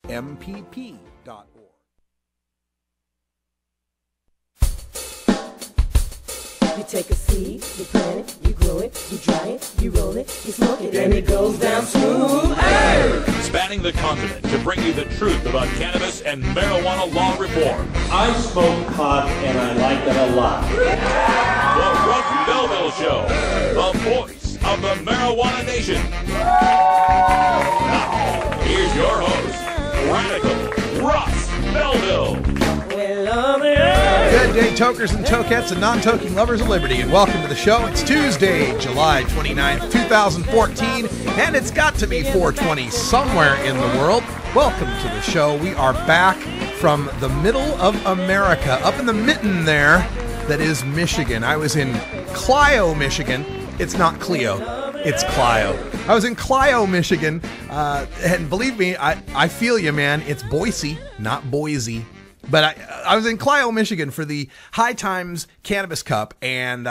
You take a seed, you plant it, you grow it, you dry it, you roll it, you smoke it, and it goes down smooth. Hey! Spanning the continent to bring you the truth about cannabis and marijuana law reform. I smoke pot and I like it a lot. The Russ Belville Show, the voice of the marijuana nation. Now, here's your host, Radical Russ Belville. Good day, tokers and tokettes and non-toking lovers of liberty, and welcome to the show. It's Tuesday, July 29th, 2014, and it's got to be 420 somewhere in the world. Welcome to the show. We are back from the middle of America, up in the mitten there, that is Michigan. I was in Clio, Michigan. It's not Clio, it's Clio. I was in Clio, Michigan, and believe me, I feel you, man. It's Boise, not Boise. But I was in Clio, Michigan for the High Times Cannabis Cup, and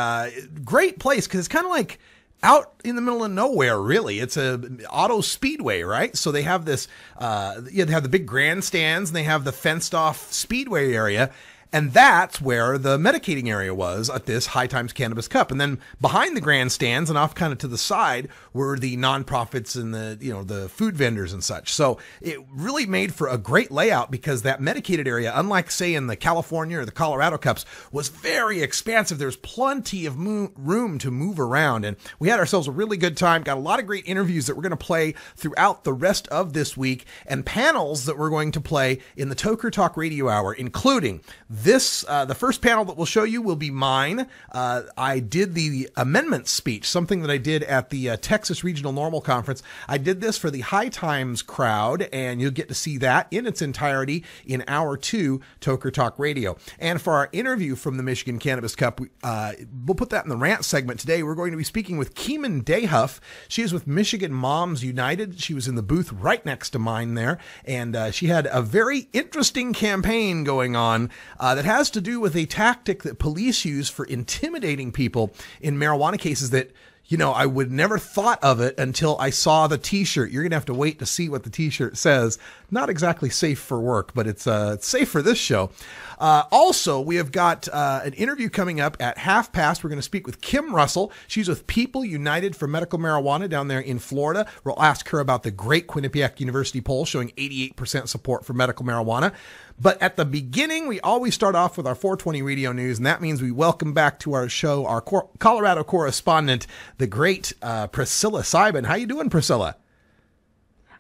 great place because it's kind of like out in the middle of nowhere, really. It's a auto speedway, right? So they have this, they have the big grandstands, and they have the fenced off speedway area. And that's where the medicating area was at this High Times Cannabis Cup. And then behind the grandstands and off kind of to the side were the nonprofits and the food vendors and such. So it really made for a great layout because that medicated area, unlike say in the California or the Colorado Cups, was very expansive. There's plenty of room to move around. And we had ourselves a really good time. Got a lot of great interviews that we're going to play throughout the rest of this week and panels that we're going to play in the Toker Talk Radio Hour, including the first panel that we'll show you will be mine. I did the amendment speech, something that I did at the Texas Regional Normal Conference. I did this for the High Times crowd, and you'll get to see that in its entirety in Hour 2 Toker Talk Radio. And for our interview from the Michigan Cannabis Cup, we'll put that in the rant segment today. We're going to be speaking with Keemen Dayhuff. She is with Michigan Moms United. She was in the booth right next to mine there, and she had a very interesting campaign going on that has to do with a tactic that police use for intimidating people in marijuana cases that, I would never thought of it until I saw the t-shirt. You're going to have to wait to see what the t-shirt says. Not exactly safe for work, but it's safe for this show. Also, we have got an interview coming up at 1:30. We're going to speak with Kim Russell. She's with People United for Medical Marijuana down there in Florida. We'll ask her about the great Quinnipiac University poll showing 88% support for medical marijuana. But at the beginning, we always start off with our 420 radio news, and that means we welcome back to our show our Colorado correspondent, the great Priscilla Seiben. How you doing, Priscilla?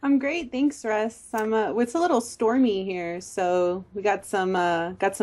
I'm great, thanks, Russ. It's a little stormy here, so we got some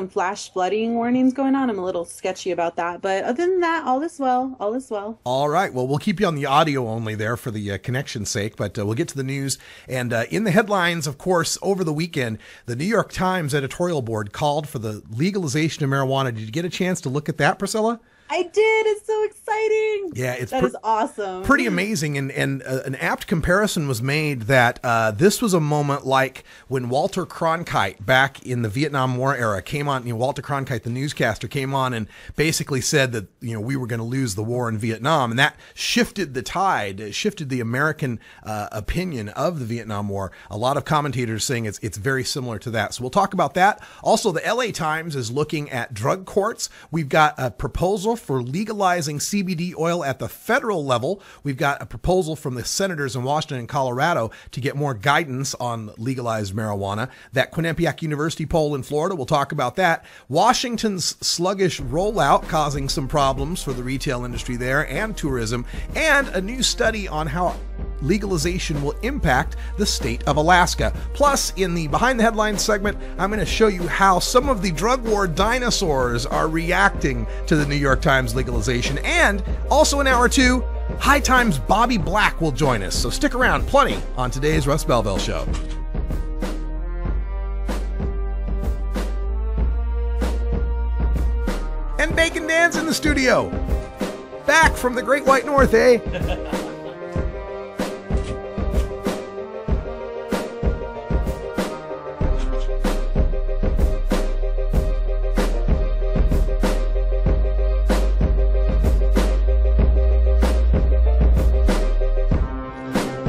flash flooding warnings going on. I'm a little sketchy about that, but other than that, all is well. All is well. All right. Well, we'll keep you on the audio only there for the connection's sake, but we'll get to the news. And in the headlines, of course, over the weekend, the New York Times editorial board called for the legalization of marijuana. Did you get a chance to look at that, Priscilla? I did. It's so exciting. Yeah, that is awesome. Pretty amazing. And an apt comparison was made that this was a moment like when Walter Cronkite back in the Vietnam War era came on. Walter Cronkite, the newscaster, came on and basically said that we were going to lose the war in Vietnam, and that shifted the tide. It shifted the American opinion of the Vietnam War. A lot of commentators saying it's very similar to that. So we'll talk about that. Also, the LA Times is looking at drug courts. We've got a proposal for legalizing CBD oil at the federal level. We've got a proposal from the senators in Washington and Colorado to get more guidance on legalized marijuana. That Quinnipiac University poll in Florida, we'll talk about that. Washington's sluggish rollout causing some problems for the retail industry there and tourism, and a new study on how legalization will impact the state of Alaska. Plus, in the Behind the Headlines segment, I'm going to show you how some of the Drug War Dinosaurs are reacting to the New York Times legalization. And also in Hour 2, High Times Bobby Black will join us. So stick around, plenty on today's Russ Belville Show. And Bacon Dan's in the studio. Back from the Great White North, eh?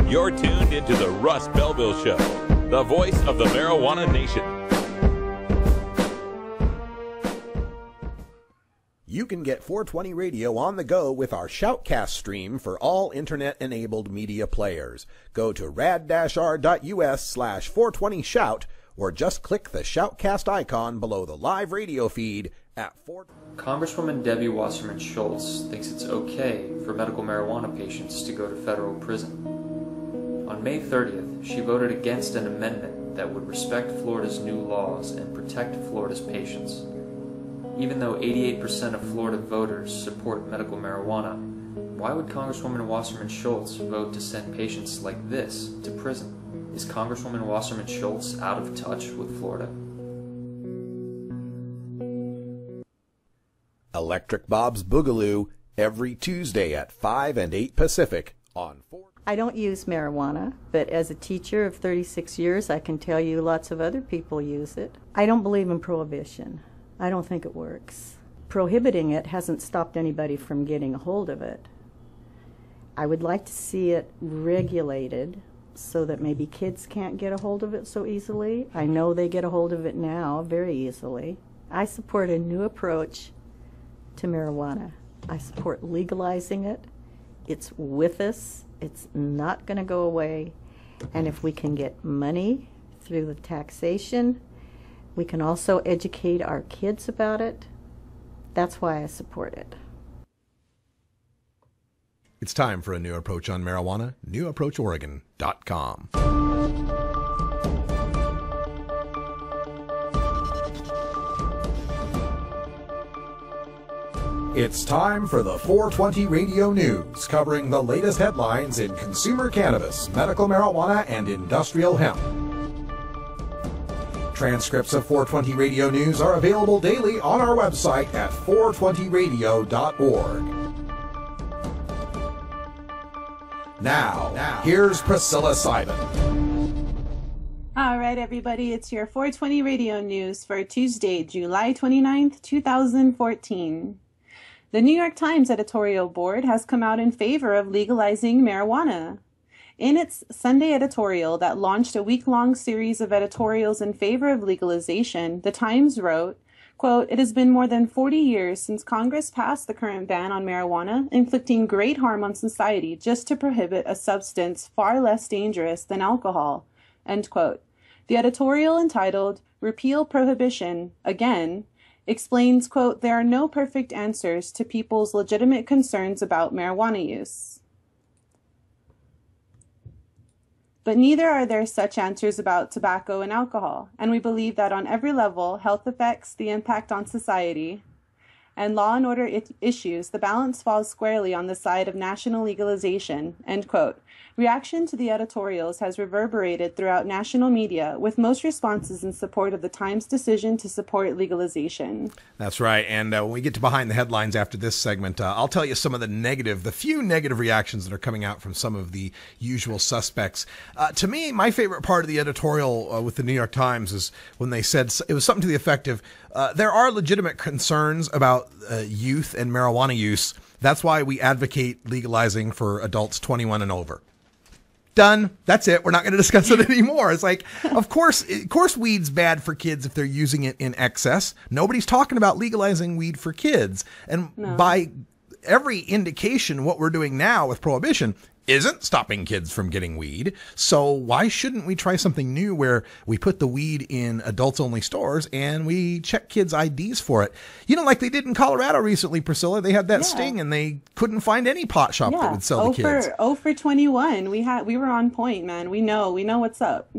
You're tuned into the Russ Belville Show. the voice of the marijuana nation. You can get 420 Radio on the go with our Shoutcast stream for all internet-enabled media players. Go to rad-r.us/420shout or just click the Shoutcast icon below the live radio feed at 4. Congresswoman Debbie Wasserman Schultz thinks it's okay for medical marijuana patients to go to federal prison. On May 30th, she voted against an amendment that would respect Florida's new laws and protect Florida's patients. Even though 88% of Florida voters support medical marijuana, why would Congresswoman Wasserman Schultz vote to send patients like this to prison? Is Congresswoman Wasserman Schultz out of touch with Florida? Electric Bob's Boogaloo every Tuesday at 5 and 8 Pacific on 4. I don't use marijuana, but as a teacher of 36 years, I can tell you lots of other people use it. I don't believe in prohibition. I don't think it works. Prohibiting it hasn't stopped anybody from getting a hold of it. I would like to see it regulated so that maybe kids can't get a hold of it so easily. I know they get a hold of it now very easily. I support a new approach to marijuana. I support legalizing it. It's with us. It's not going to go away. And if we can get money through the taxation, we can also educate our kids about it. That's why I support it. It's time for a new approach on marijuana. NewApproachOregon.com. It's time for the 420 Radio News, covering the latest headlines in consumer cannabis, medical marijuana, and industrial hemp. Transcripts of 420 Radio News are available daily on our website at 420radio.org. Now, here's Priscilla Simon. All right, everybody, it's your 420 Radio News for Tuesday, July 29th, 2014. The New York Times editorial board has come out in favor of legalizing marijuana. In its Sunday editorial that launched a week-long series of editorials in favor of legalization, the Times wrote, quote, "It has been more than 40 years since Congress passed the current ban on marijuana, inflicting great harm on society just to prohibit a substance far less dangerous than alcohol," end quote. The editorial, entitled "Repeal Prohibition Again," explains, quote, "There are no perfect answers to people's legitimate concerns about marijuana use. But neither are there such answers about tobacco and alcohol, and we believe that on every level, health effects, the impact on society, and law and order issues, the balance falls squarely on the side of national legalization," end quote. Reaction to the editorials has reverberated throughout national media, with most responses in support of the Times' decision to support legalization. That's right. And when we get to behind the headlines after this segment, I'll tell you some of the few negative reactions that are coming out from some of the usual suspects. To me, my favorite part of the editorial with the New York Times is when they said, it was something to the effect of, there are legitimate concerns about youth and marijuana use. That's why we advocate legalizing for adults 21 and over. Done. That's it. We're not going to discuss it anymore. It's like, of course, weed's bad for kids if they're using it in excess. Nobody's talking about legalizing weed for kids. And by every indication, what we're doing now with prohibition isn't stopping kids from getting weed. So why shouldn't we try something new where we put the weed in adults-only stores and we check kids' IDs for it? You know, like they did in Colorado recently, Priscilla. They had that sting and they couldn't find any pot shop that would sell to kids. 0 for 21. We were on point, man. We know what's up.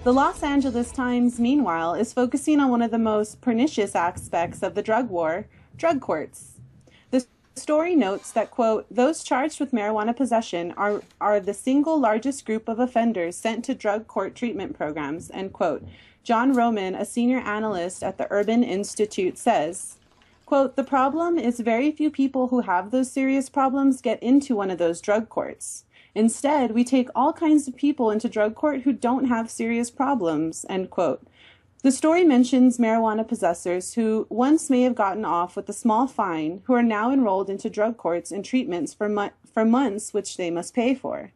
The Los Angeles Times, meanwhile, is focusing on one of the most pernicious aspects of the drug war, drug courts. The story notes that, quote, "Those charged with marijuana possession are the single largest group of offenders sent to drug court treatment programs," end quote. John Roman, a senior analyst at the Urban Institute, says, quote, "The problem is very few people who have those serious problems get into one of those drug courts. Instead, we take all kinds of people into drug court who don't have serious problems," end quote. The story mentions marijuana possessors who once may have gotten off with a small fine, who are now enrolled into drug courts and treatments for months which they must pay for.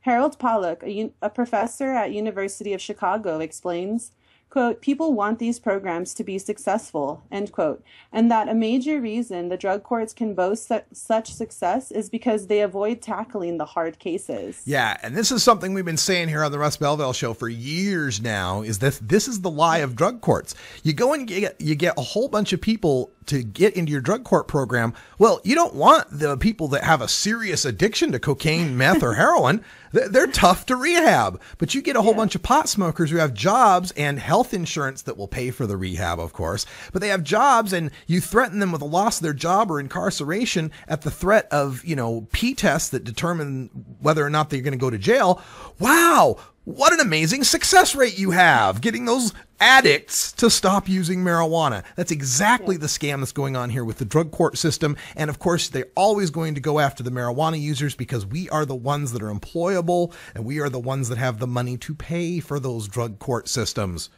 Harold Pollack, a professor at University of Chicago, explains, quote, people want these programs to be successful, end quote, and that a major reason the drug courts can boast such success is because they avoid tackling the hard cases. Yeah, and this is something we've been saying here on the Russ Belville Show for years now, is that this is the lie of drug courts. You go and you get a whole bunch of people to get into your drug court program. Well, you don't want the people that have a serious addiction to cocaine, meth, or heroin. They're tough to rehab. But you get a whole bunch of pot smokers who have jobs and health insurance that will pay for the rehab, of course. But they have jobs, and you threaten them with a loss of their job or incarceration at the threat of, P tests that determine whether or not they're going to go to jail. Wow! What an amazing success rate you have getting those addicts to stop using marijuana. That's exactly the scam that's going on here with the drug court system. And of course, they're always going to go after the marijuana users because we are the ones that are employable and we are the ones that have the money to pay for those drug court systems.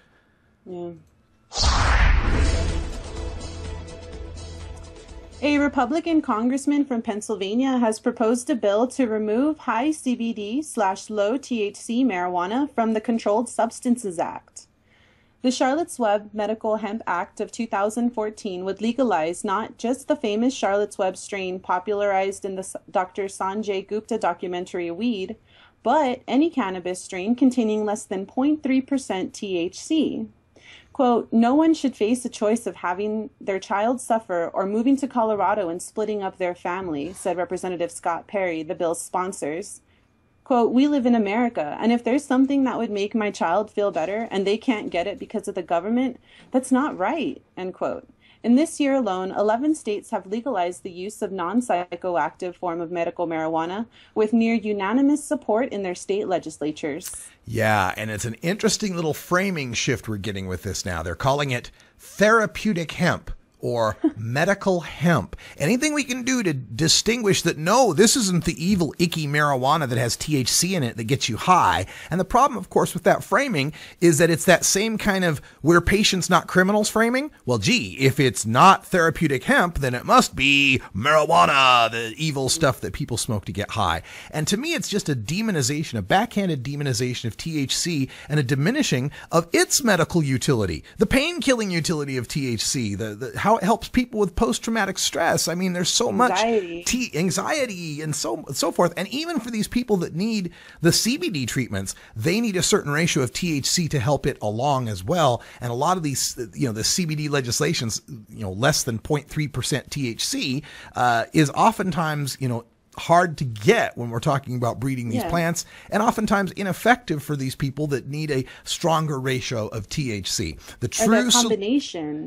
Yeah. A Republican congressman from Pennsylvania has proposed a bill to remove high CBD/low THC marijuana from the Controlled Substances Act. The Charlotte's Web Medical Hemp Act of 2014 would legalize not just the famous Charlotte's Web strain popularized in the Dr. Sanjay Gupta documentary Weed, but any cannabis strain containing less than 0.3% THC. Quote, no one should face a choice of having their child suffer or moving to Colorado and splitting up their family, said Representative Scott Perry, the bill's sponsors. Quote, we live in America, and if there's something that would make my child feel better and they can't get it because of the government, that's not right, end quote. In this year alone, 11 states have legalized the use of non-psychoactive form of medical marijuana with near unanimous support in their state legislatures. Yeah, and it's an interesting little framing shift we're getting with this now. They're calling it therapeutic hemp or medical hemp. Anything we can do to distinguish that, no, this isn't the evil, icky marijuana that has THC in it that gets you high. And the problem, of course, with that framing is that it's that same kind of we're patients, not criminals framing. Well, gee, if it's not therapeutic hemp, then it must be marijuana, the evil stuff that people smoke to get high. And to me, it's just a demonization, a backhanded demonization of THC and a diminishing of its medical utility, the pain-killing utility of THC, how it helps people with post-traumatic stress. I mean, there's so much anxiety and so forth. And even for these people that need the CBD treatments, they need a certain ratio of THC to help it along as well. And a lot of these, the CBD legislations, less than 0.3% THC is oftentimes, hard to get when we're talking about breeding these plants, and oftentimes ineffective for these people that need a stronger ratio of THC. The true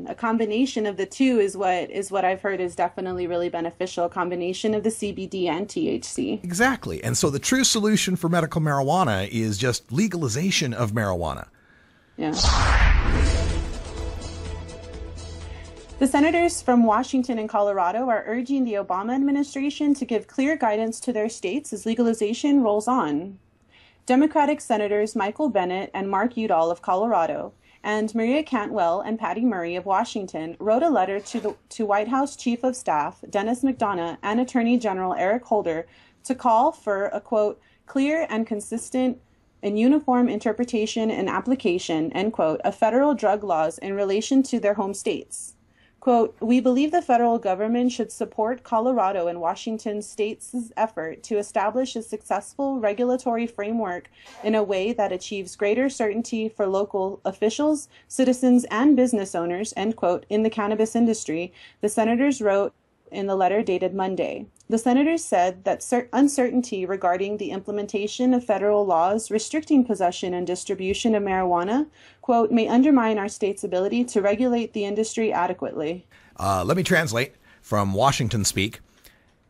a combination of the two is what I've heard is definitely really beneficial. A combination of the CBD and THC. Exactly. And so the true solution for medical marijuana is just legalization of marijuana. Yeah. The senators from Washington and Colorado are urging the Obama administration to give clear guidance to their states as legalization rolls on. Democratic Senators Michael Bennet and Mark Udall of Colorado and Maria Cantwell and Patty Murray of Washington wrote a letter to White House Chief of Staff Dennis McDonough and Attorney General Eric Holder to call for a, quote, clear and consistent and uniform interpretation and application, end quote, of federal drug laws in relation to their home states. Quote, we believe the federal government should support Colorado and Washington states' effort to establish a successful regulatory framework in a way that achieves greater certainty for local officials, citizens, and business owners, end quote, in the cannabis industry, the senators wrote in the letter dated Monday. The senators said that uncertainty regarding the implementation of federal laws restricting possession and distribution of marijuana, quote, may undermine our state's ability to regulate the industry adequately. Let me translate from Washington speak.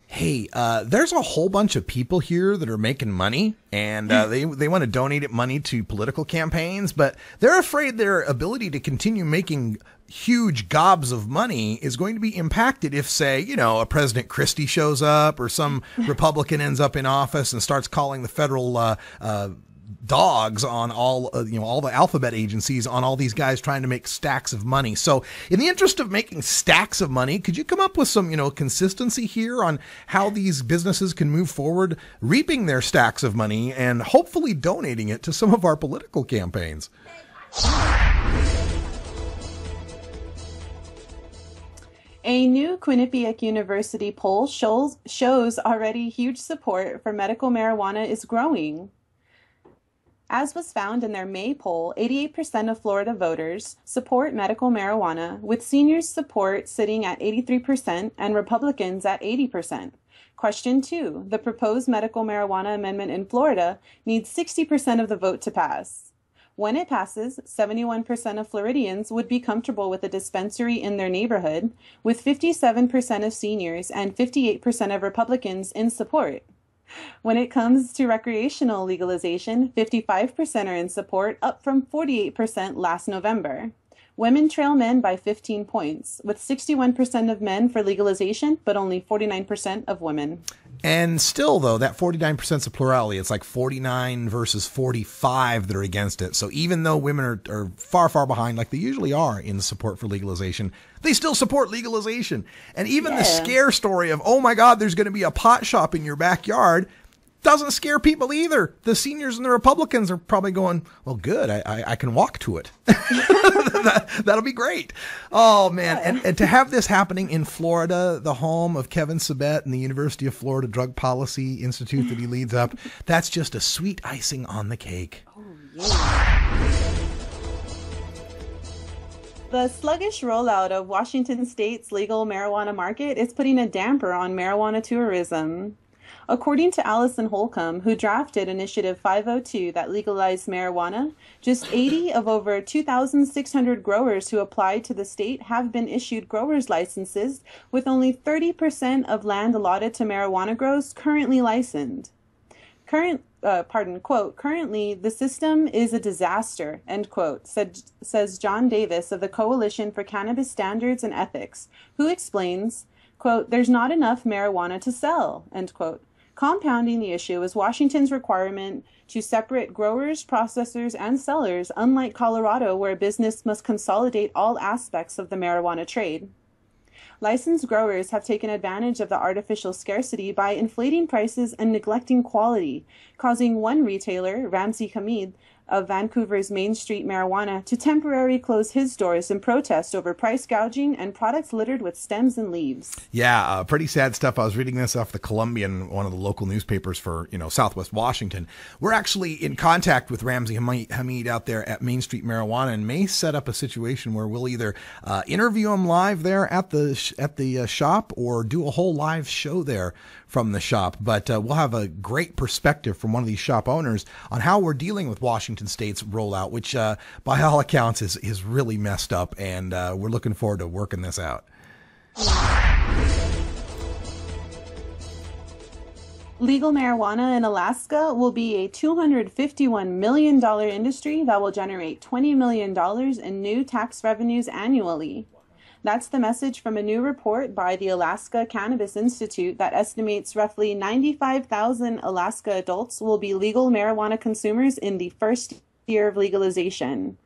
Hey, there's a whole bunch of people here that are making money, and they want to donate money to political campaigns, but they're afraid their ability to continue making huge gobs of money is going to be impacted if, say, a President Christie shows up or some Republican ends up in office and starts calling the federal dogs on all all the alphabet agencies on all these guys trying to make stacks of money. So in the interest of making stacks of money, could you come up with some consistency here on how these businesses can move forward reaping their stacks of money and hopefully donating it to some of our political campaigns? A new Quinnipiac University poll shows already huge support for medical marijuana is growing. As was found in their May poll, 88% of Florida voters support medical marijuana, with seniors' support sitting at 83% and Republicans at 80%. Question 2. The proposed medical marijuana amendment in Florida needs 60% of the vote to pass. When it passes, 71% of Floridians would be comfortable with a dispensary in their neighborhood, with 57% of seniors and 58% of Republicans in support. When it comes to recreational legalization, 55% are in support, up from 48% last November. Women trail men by 15 points, with 61% of men for legalization, but only 49% of women. And still, though, that 49% is a plurality. It's like 49 versus 45 that are against it. So even though women are far, far behind, like they usually are in support for legalization, they still support legalization. And even the scare story of, oh my God, there's going to be a pot shop in your backyard, doesn't scare people either. The seniors and the Republicans are probably going, well, good, I can walk to it. That'll be great. Oh, man. And to have this happening in Florida, the home of Kevin Sabet and the University of Florida Drug Policy Institute that he leads up, that's just a sweet icing on the cake. Oh, yeah. The sluggish rollout of Washington State's legal marijuana market is putting a damper on marijuana tourism. According to Allison Holcomb, who drafted Initiative 502 that legalized marijuana, just 80 of over 2,600 growers who applied to the state have been issued growers' licenses, with only 30% of land allotted to marijuana grows currently licensed. Currently, the system is a disaster, end quote, says John Davis of the Coalition for Cannabis Standards and Ethics, who explains, quote, there's not enough marijuana to sell, end quote. Compounding the issue is Washington's requirement to separate growers, processors, and sellers, unlike Colorado, where a business must consolidate all aspects of the marijuana trade. Licensed growers have taken advantage of the artificial scarcity by inflating prices and neglecting quality, causing one retailer, Ramsey Hamid, of Vancouver's Main Street Marijuana, to temporarily close his doors in protest over price gouging and products littered with stems and leaves. Yeah, pretty sad stuff. I was reading this off the Columbian, one of the local newspapers for, Southwest Washington. We're actually in contact with Ramsey Hamid out there at Main Street Marijuana and may set up a situation where we'll either interview him live there at the shop or do a whole live show there from the shop. But we'll have a great perspective from one of these shop owners on how we're dealing with Washington State's rollout, which by all accounts is really messed up, and we're looking forward to working this out. Legal marijuana in Alaska will be a $251 million industry that will generate $20 million in new tax revenues annually. That's the message from a new report by the Alaska Cannabis Institute that estimates roughly 95,000 Alaska adults will be legal marijuana consumers in the first year of legalization.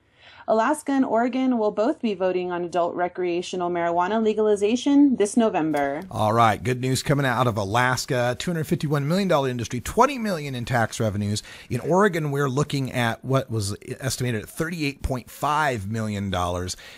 Alaska and Oregon will both be voting on adult recreational marijuana legalization this November. All right. Good news coming out of Alaska. $251 million industry, $20 million in tax revenues. In Oregon, we're looking at what was estimated at $38.5 million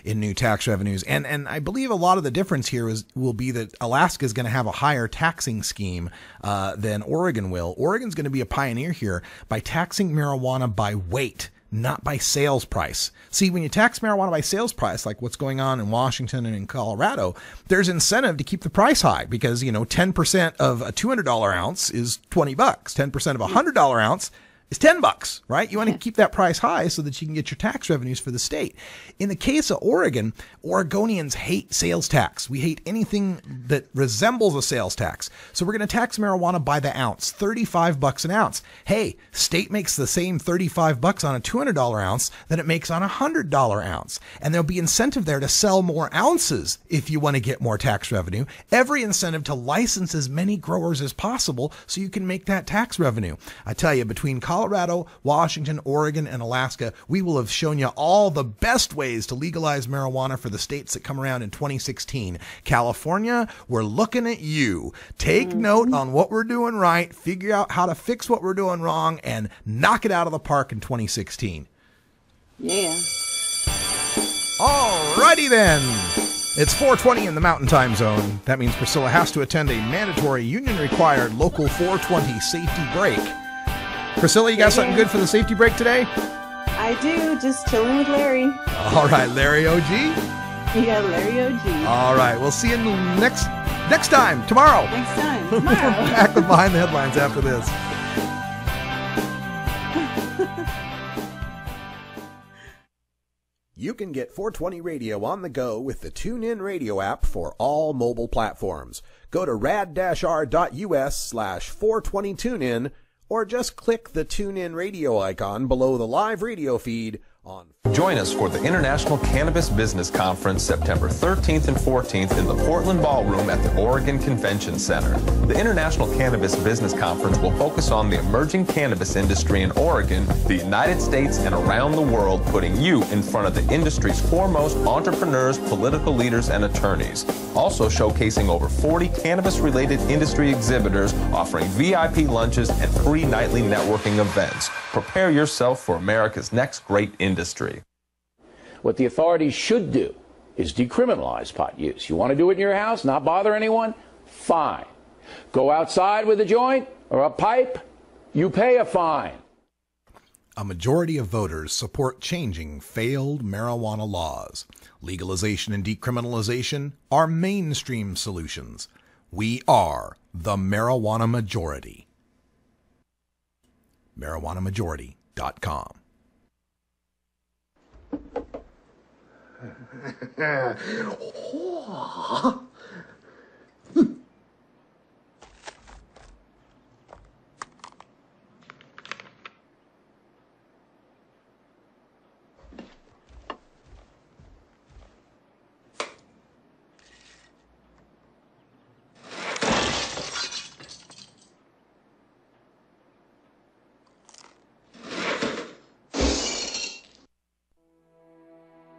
in new tax revenues. And I believe a lot of the difference here will be that Alaska is going to have a higher taxing scheme than Oregon will. Oregon's going to be a pioneer here by taxing marijuana by weight, not by sales price. See, when you tax marijuana by sales price, like what's going on in Washington and in Colorado, there's incentive to keep the price high because, 10% of a $200 ounce is $20. 10% of a $100 ounce is $10, right? You want to keep that price high so that you can get your tax revenues for the state. In the case of Oregon, Oregonians hate sales tax. We hate anything that resembles a sales tax. So we're going to tax marijuana by the ounce, $35 an ounce. Hey, state makes the same $35 on a $200 ounce than it makes on a $100 ounce. And there'll be incentive there to sell more ounces if you want to get more tax revenue. Every incentive to license as many growers as possible so you can make that tax revenue. I tell you, between Colorado Colorado, Washington, Oregon, and Alaska, we will have shown you all the best ways to legalize marijuana for the states that come around in 2016. California, we're looking at you. Take note on what we're doing right, figure out how to fix what we're doing wrong, and knock it out of the park in 2016. Yeah. Alrighty then. It's 4:20 in the Mountain Time Zone. That means Priscilla has to attend a mandatory union-required local 420 safety break. Priscilla, you got something good for the safety break today? I do. Just chilling with Larry. All right, Larry OG. Yeah, Larry OG. All right, we'll see you next time, tomorrow. Next time, We're tomorrow. back with Behind the Headlines after this. You can get 420 Radio on the go with the TuneIn Radio app for all mobile platforms. Go to rad-r.us/420tunein or just click the TuneIn Radio icon below the live radio feed on. Join us for the International Cannabis Business Conference September 13th and 14th in the Portland Ballroom at the Oregon Convention Center. The International Cannabis Business Conference will focus on the emerging cannabis industry in Oregon, the United States, and around the world, putting you in front of the industry's foremost entrepreneurs, political leaders, and attorneys. Also showcasing over 40 cannabis-related industry exhibitors, offering VIP lunches and free nightly networking events. Prepare yourself for America's next great industry. What the authorities should do is decriminalize pot use. You want to do it in your house, not bother anyone? Fine. Go outside with a joint or a pipe, you pay a fine. A majority of voters support changing failed marijuana laws. Legalization and decriminalization are mainstream solutions. We are the marijuana majority. MarijuanaMajority.com.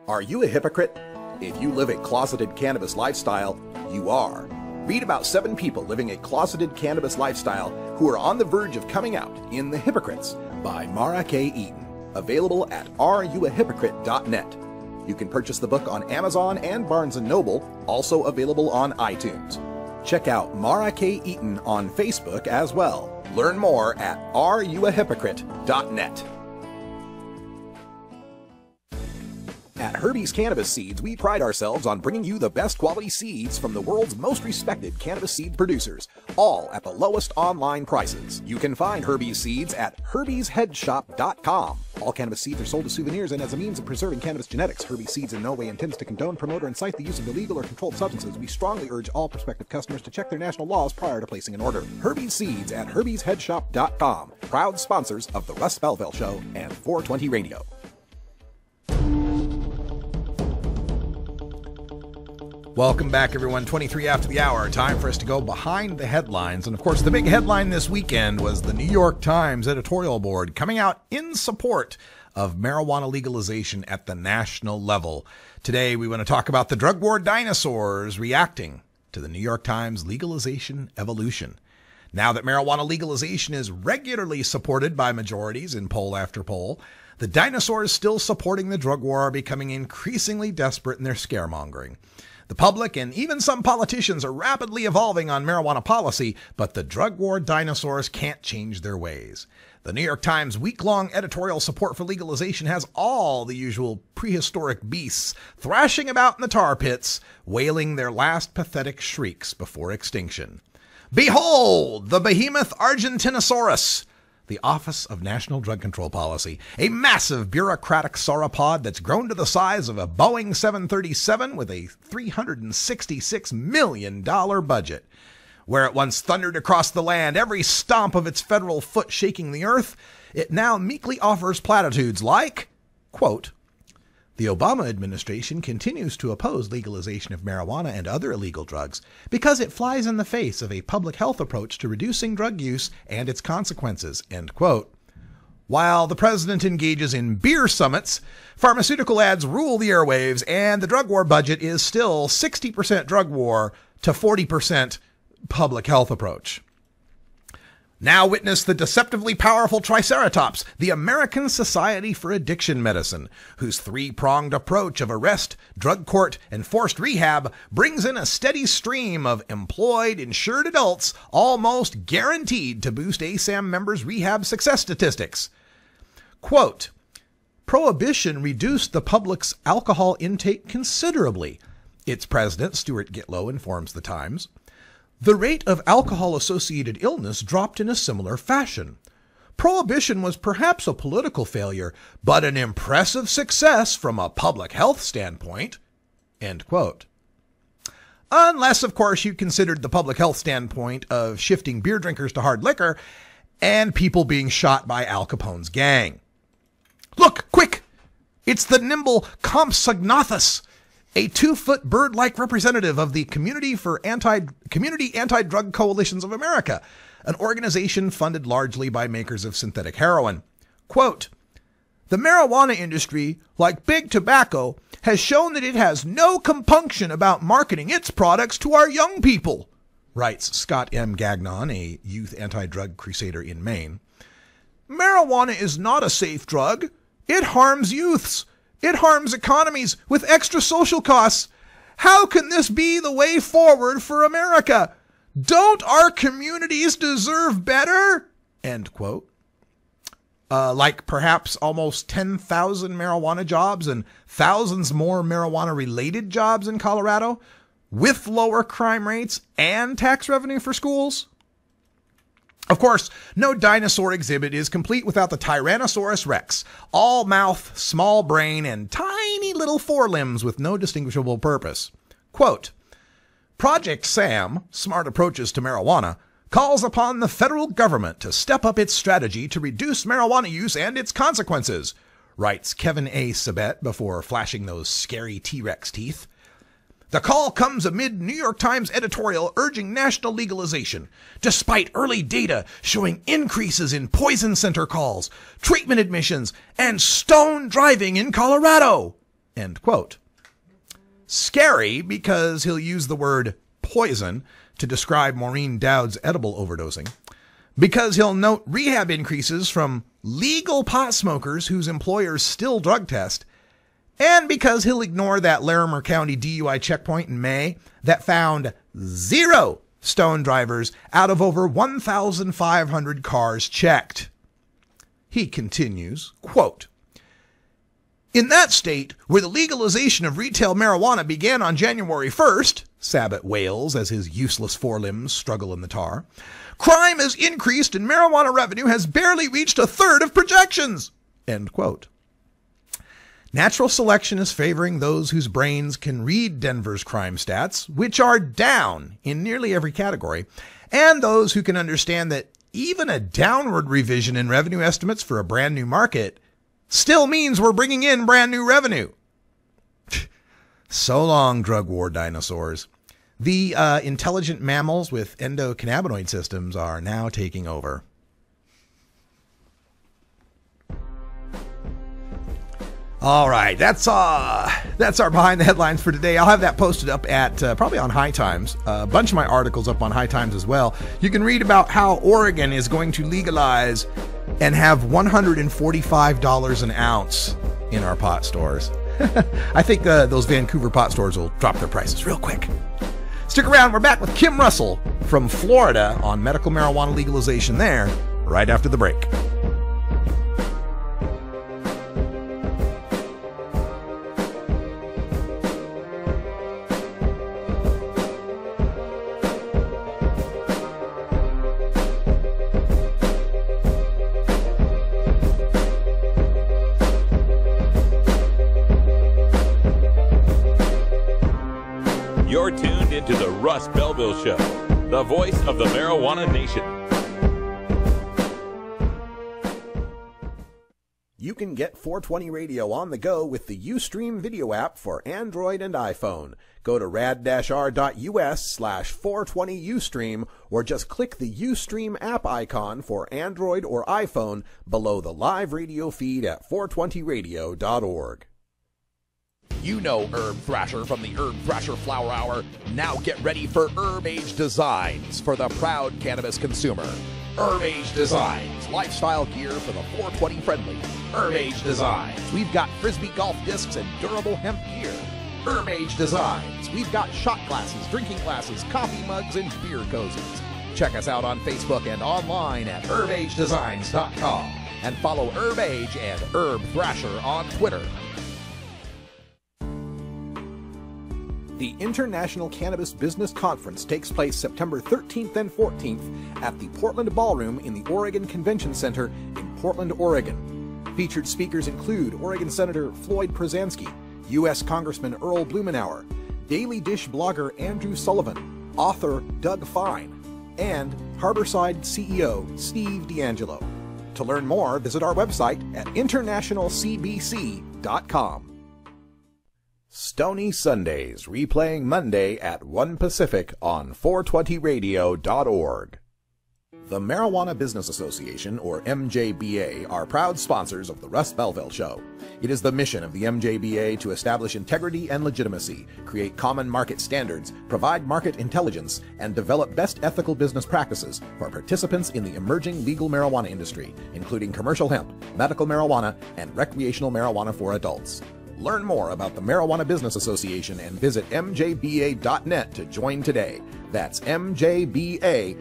Are you a hypocrite? If you live a closeted cannabis lifestyle, you are. Read about 7 people living a closeted cannabis lifestyle who are on the verge of coming out in The Hypocrites by Mara K. Eaton. Available at areyouahypocrite.net. You can purchase the book on Amazon and Barnes & Noble, also available on iTunes. Check out Mara K. Eaton on Facebook as well. Learn more at areyouahypocrite.net. At Herbie's Cannabis Seeds, we pride ourselves on bringing you the best quality seeds from the world's most respected cannabis seed producers, all at the lowest online prices. You can find Herbie's seeds at herbiesheadshop.com. All cannabis seeds are sold as souvenirs and as a means of preserving cannabis genetics. Herbie's Seeds in no way intends to condone, promote, or incite the use of illegal or controlled substances. We strongly urge all prospective customers to check their national laws prior to placing an order. Herbie's Seeds at herbiesheadshop.com. Proud sponsors of the Russ Belville Show and 420 Radio. Welcome back, everyone. 23 after the hour. Time for us to go behind the headlines. And, of course, the big headline this weekend was the New York Times editorial board coming out in support of marijuana legalization at the national level. Today, we want to talk about the Drug War Dinosaurs reacting to the New York Times legalization evolution. Now that marijuana legalization is regularly supported by majorities in poll after poll, the dinosaurs still supporting the drug war are becoming increasingly desperate in their scaremongering. The public and even some politicians are rapidly evolving on marijuana policy, but the drug war dinosaurs can't change their ways. The New York Times week-long editorial support for legalization has all the usual prehistoric beasts thrashing about in the tar pits, wailing their last pathetic shrieks before extinction. Behold, the behemoth Argentinosaurus! The Office of National Drug Control Policy, a massive bureaucratic sauropod that's grown to the size of a Boeing 737 with a $366 million budget. Where it once thundered across the land, every stomp of its federal foot shaking the earth, it now meekly offers platitudes like, quote, "The Obama administration continues to oppose legalization of marijuana and other illegal drugs because it flies in the face of a public health approach to reducing drug use and its consequences," end quote. While the president engages in beer summits, pharmaceutical ads rule the airwaves, and the drug war budget is still 60% drug war to 40% public health approach. Now witness the deceptively powerful Triceratops, the American Society for Addiction Medicine, whose three-pronged approach of arrest, drug court, and forced rehab brings in a steady stream of employed, insured adults, almost guaranteed to boost ASAM members' rehab success statistics. Quote, "Prohibition reduced the public's alcohol intake considerably," its president, Stuart Gitlow, informs the Times. "The rate of alcohol-associated illness dropped in a similar fashion. Prohibition was perhaps a political failure, but an impressive success from a public health standpoint." End quote. Unless, of course, you considered the public health standpoint of shifting beer drinkers to hard liquor and people being shot by Al Capone's gang. Look, quick! It's the nimble Compsognathus, a 2-foot bird-like representative of the Community Anti-Drug Coalitions of America, an organization funded largely by makers of synthetic heroin. Quote, "The marijuana industry, like big tobacco, has shown that it has no compunction about marketing its products to our young people," writes Scott M. Gagnon, a youth anti-drug crusader in Maine. "Marijuana is not a safe drug. It harms youths. It harms economies with extra social costs. How can this be the way forward for America? Don't our communities deserve better?" End quote. Like perhaps almost 10,000 marijuana jobs and thousands more marijuana-related jobs in Colorado, with lower crime rates and tax revenue for schools. Of course, no dinosaur exhibit is complete without the Tyrannosaurus Rex, all mouth, small brain, and tiny little forelimbs with no distinguishable purpose. Quote, "Project SAM, Smart Approaches to Marijuana, calls upon the federal government to step up its strategy to reduce marijuana use and its consequences," writes Kevin A. Sabet before flashing those scary T-Rex teeth. "The call comes amid New York Times editorial urging national legalization, despite early data showing increases in poison center calls, treatment admissions, and stone driving in Colorado." End quote. Scary because he'll use the word poison to describe Maureen Dowd's edible overdosing, because he'll note rehab increases from legal pot smokers whose employers still drug test, and because he'll ignore that Larimer County DUI checkpoint in May that found 0 stone drivers out of over 1,500 cars checked. He continues, quote, "In that state, where the legalization of retail marijuana began on January 1st, Sabet wails as his useless forelimbs struggle in the tar, crime has increased and marijuana revenue has barely reached a third of projections." End quote. Natural selection is favoring those whose brains can read Denver's crime stats, which are down in nearly every category, and those who can understand that even a downward revision in revenue estimates for a brand new market still means we're bringing in brand new revenue. So long, drug war dinosaurs. The intelligent mammals with endocannabinoid systems are now taking over. All right, that's our Behind the Headlines for today. I'll have that posted up at probably on High Times. A bunch of my articles up on High Times as well. You can read about how Oregon is going to legalize and have $145 an ounce in our pot stores. I think those Vancouver pot stores will drop their prices real quick. Stick around. We're back with Kim Russell from Florida on medical marijuana legalization there right after the break. You're tuned into the Russ Belville Show, the voice of the marijuana nation. You can get 420 Radio on the go with the Ustream video app for Android and iPhone. Go to rad-r.us/420Ustream or just click the Ustream app icon for Android or iPhone below the live radio feed at 420radio.org. You know Herb Thrasher from the Herb Thrasher Flower Hour. Now get ready for Herb Age Designs for the proud cannabis consumer. Herb Age Designs, lifestyle gear for the 420 friendly. Herb Age Designs, we've got Frisbee golf discs and durable hemp gear. Herb Age Designs, we've got shot glasses, drinking glasses, coffee mugs, and beer cozies. Check us out on Facebook and online at herbagedesigns.com. And follow Herb Age and Herb Thrasher on Twitter. The International Cannabis Business Conference takes place September 13th and 14th at the Portland Ballroom in the Oregon Convention Center in Portland, Oregon. Featured speakers include Oregon Senator Floyd Przansky, U.S. Congressman Earl Blumenauer, Daily Dish blogger Andrew Sullivan, author Doug Fine, and Harborside CEO Steve D'Angelo. To learn more, visit our website at internationalcbc.com. Stony Sundays, replaying Monday at 1 Pacific on 420radio.org. The Marijuana Business Association, or MJBA, are proud sponsors of the Russ Belville Show. It is the mission of the MJBA to establish integrity and legitimacy, create common market standards, provide market intelligence, and develop best ethical business practices for participants in the emerging legal marijuana industry, including commercial hemp, medical marijuana, and recreational marijuana for adults. Learn more about the Marijuana Business Association and visit mjba.net to join today. That's mjba.net.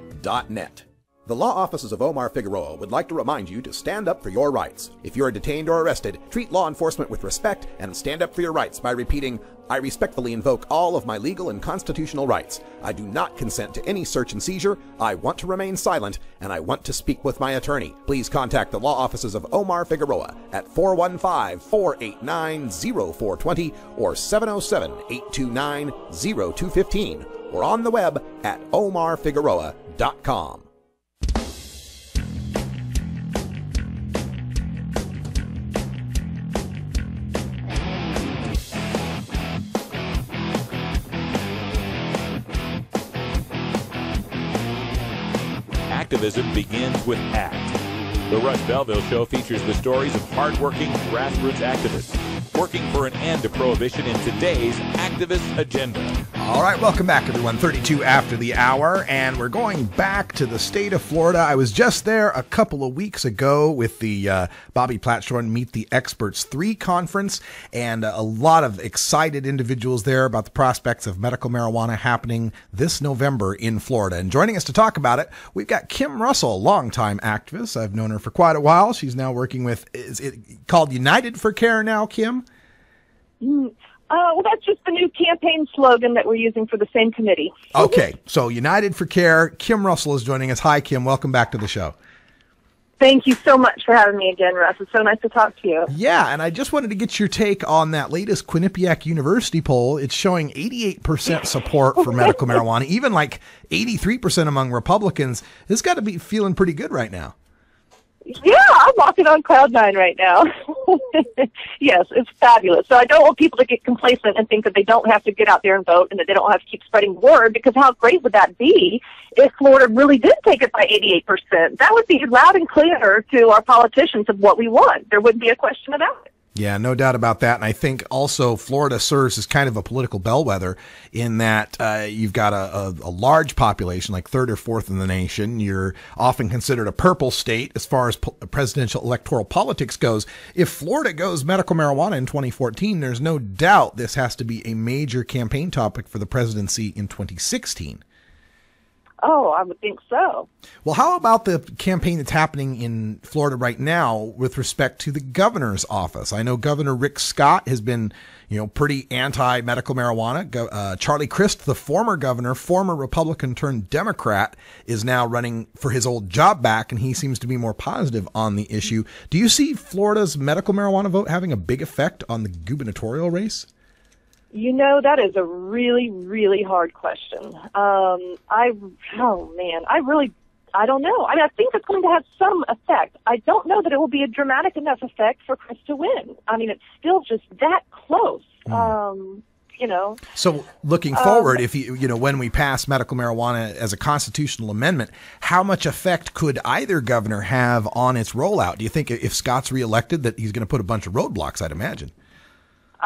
The law offices of Omar Figueroa would like to remind you to stand up for your rights. If you are detained or arrested, treat law enforcement with respect and stand up for your rights by repeating, "I respectfully invoke all of my legal and constitutional rights. I do not consent to any search and seizure. I want to remain silent, and I want to speak with my attorney." Please contact the law offices of Omar Figueroa at 415-489-0420 or 707-829-0215 or on the web at omarfigueroa.com. Activism begins with ACT. The Russ Belville Show features the stories of hardworking grassroots activists working for an end to prohibition in today's activist agenda. All right, welcome back, everyone. 32 after the hour, and we're going back to the state of Florida. I was just there a couple of weeks ago with the Bobby Platshorn Meet the Experts 3 conference, and a lot of excited individuals there about the prospects of medical marijuana happening this November in Florida. And joining us to talk about it, we've got Kim Russell, longtime activist. I've known her for quite a while. She's now working with, is it called United for Care now, Kim? Well, that's just the new campaign slogan that we're using for the same committee. Okay, so United for Care. Kim Russell is joining us. Hi, Kim. Welcome back to the show. Thank you so much for having me again, Russ. It's so nice to talk to you. Yeah, and I just wanted to get your take on that latest Quinnipiac University poll. It's showing 88% support for medical marijuana, even like 83% among Republicans. It's got to be feeling pretty good right now. Yeah, I'm walking on cloud 9 right now. Yes, it's fabulous. So I don't want people to get complacent and think that they don't have to get out there and vote and that they don't have to keep spreading word, because how great would that be if Florida really did take it by 88%? That would be loud and clear to our politicians of what we want. There wouldn't be a question about it. Yeah, no doubt about that. And I think also Florida serves as kind of a political bellwether in that you've got a large population, like third or fourth in the nation. You're often considered a purple state as far as presidential electoral politics goes. If Florida goes medical marijuana in 2014, there's no doubt this has to be a major campaign topic for the presidency in 2016. Oh, I would think so. Well, how about the campaign that's happening in Florida right now with respect to the governor's office? I know Governor Rick Scott has been, pretty anti-medical marijuana. Charlie Crist, the former governor, former Republican turned Democrat, is now running for his old job back, and he seems to be more positive on the issue. Do you see Florida's medical marijuana vote having a big effect on the gubernatorial race? That is a really, really hard question. I I don't know. I mean, I think it's going to have some effect. I don't know that it will be a dramatic enough effect for Chris to win. I mean, it's still just that close. You know. So looking forward, if when we pass medical marijuana as a constitutional amendment, how much effect could either governor have on its rollout? Do you think if Scott's reelected that he's going to put a bunch of roadblocks, I'd imagine?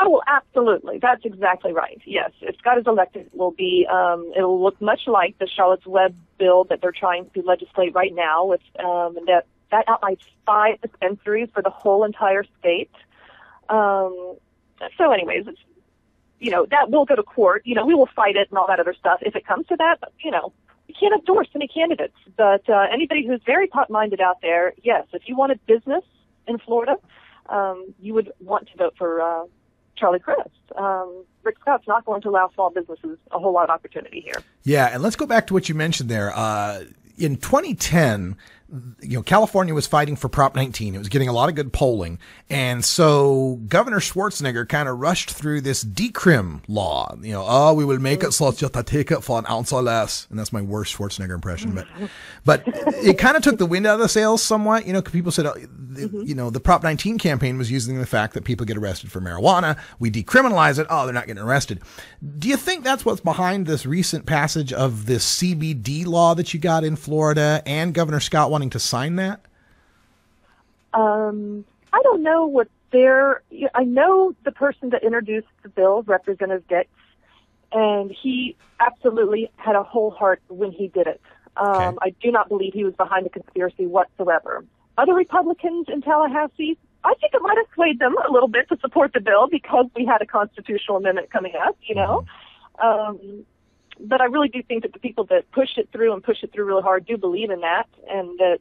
Oh, well, absolutely. That's exactly right. Yes. If Scott is elected, it will look much like the Charlotte's Web bill that they're trying to legislate right now with, that outlines 5 dispensaries for the whole entire state. So anyways, it's, that will go to court. We will fight it and all that other stuff if it comes to that. But, you can't endorse any candidates. But anybody who's very pot-minded out there, yes, if you wanted business in Florida, you would want to vote for Charlie Crist. Rick Scott's not going to allow small businesses a whole lot of opportunity here. Yeah, and let's go back to what you mentioned there. In 2010, California was fighting for Prop 19. It was getting a lot of good polling. And so Governor Schwarzenegger kind of rushed through this decrim law. We will make it so that you take it for an ounce or less. And that's my worst Schwarzenegger impression. But it kind of took the wind out of the sails somewhat. People said, the Prop 19 campaign was using the fact that people get arrested for marijuana. We decriminalize it. Oh, they're not getting arrested. Do you think that's what's behind this recent passage of this CBD law that you got in Florida and Governor Scott wanting to sign that? I don't know what I know the person that introduced the bill, Representative Dix, and he absolutely had a whole heart when he did it. Okay. I do not believe he was behind the conspiracy whatsoever. Other Republicans in Tallahassee, I think it might have swayed them a little bit to support the bill because we had a constitutional amendment coming up, But I really do think that the people that push it through really hard do believe in that, and that,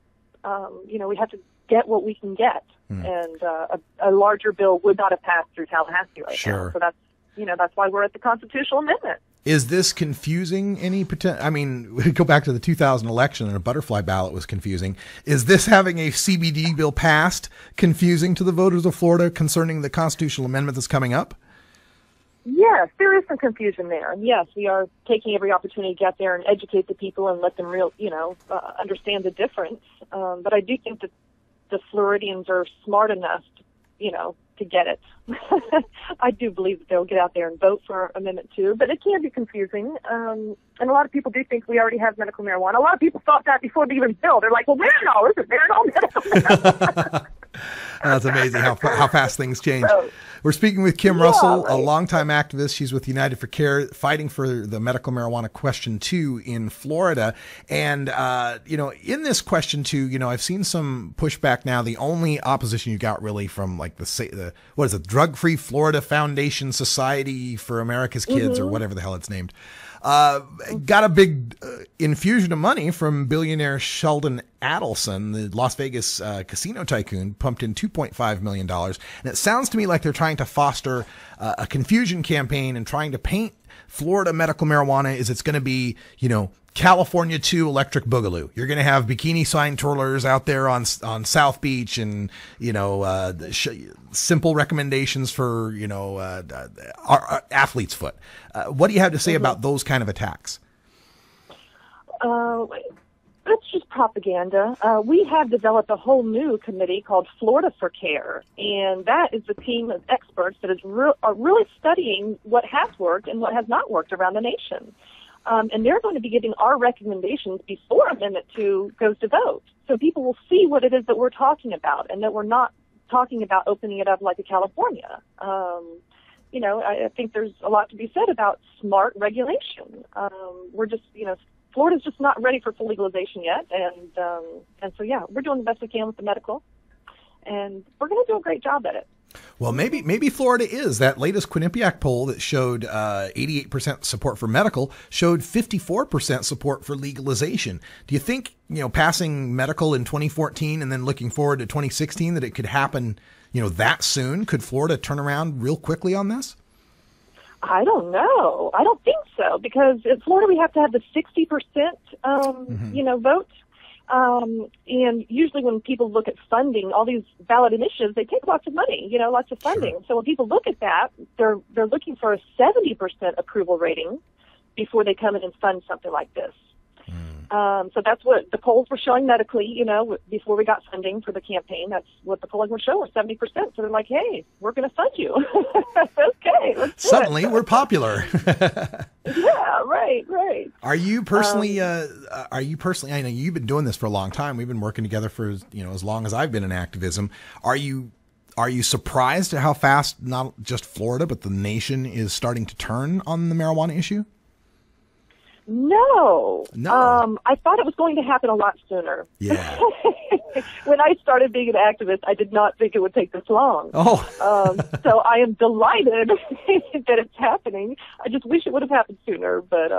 we have to get what we can get. And a larger bill would not have passed through Tallahassee right now. So that's why we're at the constitutional amendment. Is this confusing any potential? I mean, we go back to the 2000 election and a butterfly ballot was confusing. Is this having a CBD bill passed confusing to the voters of Florida concerning the constitutional amendment that's coming up? Yes, there is some confusion there. And yes, we are taking every opportunity to get there and educate the people and let them understand the difference. But I do think that the Floridians are smart enough, to get it. I do believe that they'll get out there and vote for Amendment 2, but it can be confusing. And a lot of people do think we already have medical marijuana. A lot of people thought that before they even bill. They're like, well, where it all? Is it there at all medical? That's amazing how fast things change. We're speaking with Kim Russell, a longtime activist. She's with United for Care, fighting for the medical marijuana question 2 in Florida. And, in this question 2, I've seen some pushback now. The only opposition you got really from like the Drug-Free Florida Foundation Society for America's Kids or whatever the hell it's named. Got a big infusion of money from billionaire Sheldon Adelson, the Las Vegas casino tycoon, pumped in $2.5 million. And it sounds to me like they're trying to foster a confusion campaign and trying to paint Florida medical marijuana as it's going to be, California 2 electric boogaloo. You're going to have bikini sign twirlers out there on South Beach and, simple recommendations for, our athlete's foot. What do you have to say about those kind of attacks? It's just propaganda. We have developed a whole new committee called Florida for Care, and that is a team of experts that are really studying what has worked and what has not worked around the nation. And they're going to be giving our recommendations before Amendment 2 goes to vote. So people will see what it is that we're talking about and that we're not talking about opening it up like a California. I think there's a lot to be said about smart regulation. Florida's just not ready for full legalization yet. And so, we're doing the best we can with the medical. And we're going to do a great job at it. Well, maybe Florida is. That latest Quinnipiac poll that showed 88% support for medical showed 54% support for legalization. Do you think, passing medical in 2014 and then looking forward to 2016 that it could happen, that soon? Could Florida turn around real quickly on this? I don't know. I don't think so, because in Florida we have to have the 60% vote. And usually when people look at funding, all these ballot initiatives, they take lots of money, lots of funding. Sure. So when people look at that, they're looking for a 70% approval rating before they come in and fund something like this. So that's what the polls were showing medically, before we got funding for the campaign. That's what the polling were showing, 70%. So they're like, hey, we're going to fund you. Okay, let's do Suddenly it. we're popular. Yeah, right. Are you personally, I know you've been doing this for a long time. We've been working together for, as long as I've been in activism. Are you surprised at how fast not just Florida, but the nation is starting to turn on the marijuana issue? No. I thought it was going to happen a lot sooner. Yeah. When I started being an activist, I did not think it would take this long. Oh. So I am delighted that it's happening. I just wish it would have happened sooner, but